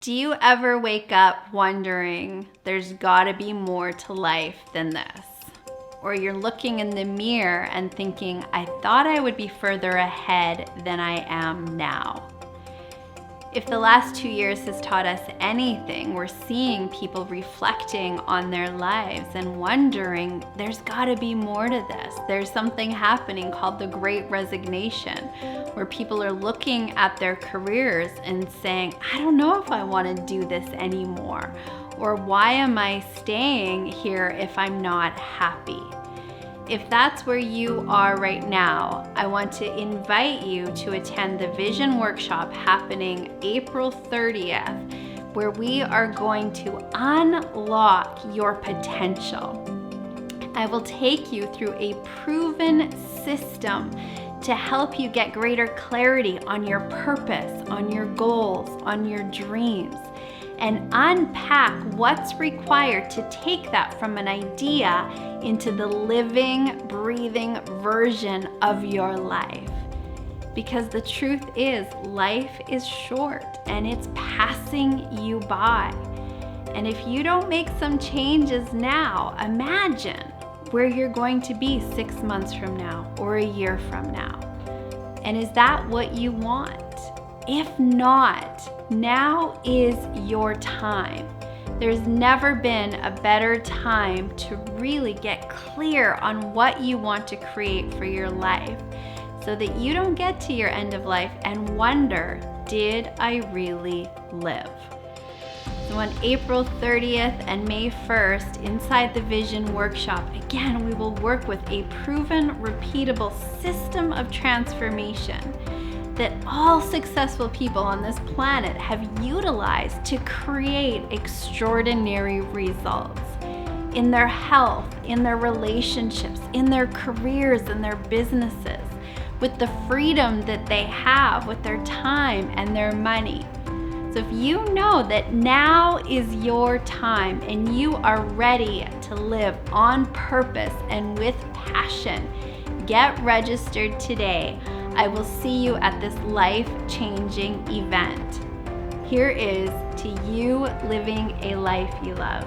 Do you ever wake up wondering there's gotta be more to life than this? Or you're looking in the mirror and thinking, I thought I would be further ahead than I am now. If the last 2 years has taught us anything, we're seeing people reflecting on their lives and wondering, there's gotta be more to this. There's something happening called the Great Resignation, where people are looking at their careers and saying, I don't know if I wanna do this anymore, or why am I staying here if I'm not happy? If that's where you are right now, I want to invite you to attend the Vision Workshop happening April 30th, where we are going to unlock your potential. I will take you through a proven system to help you get greater clarity on your purpose, on your goals, on your dreams, and unpack what's required to take that from an idea into the living, breathing version of your life. Because the truth is, life is short and it's passing you by. And if you don't make some changes now, imagine where you're going to be 6 months from now or a year from now. And is that what you want? If not, now is your time. There's never been a better time to really get clear on what you want to create for your life so that you don't get to your end of life and wonder, did I really live? So on April 30th and May 1st, inside the Vision Workshop, again, we will work with a proven, repeatable system of transformation that all successful people on this planet have utilized to create extraordinary results in their health, in their relationships, in their careers, in their businesses, with the freedom that they have with their time and their money. So if you know that now is your time and you are ready to live on purpose and with passion, get registered today. I will see you at this life-changing event. Here is to you living a life you love.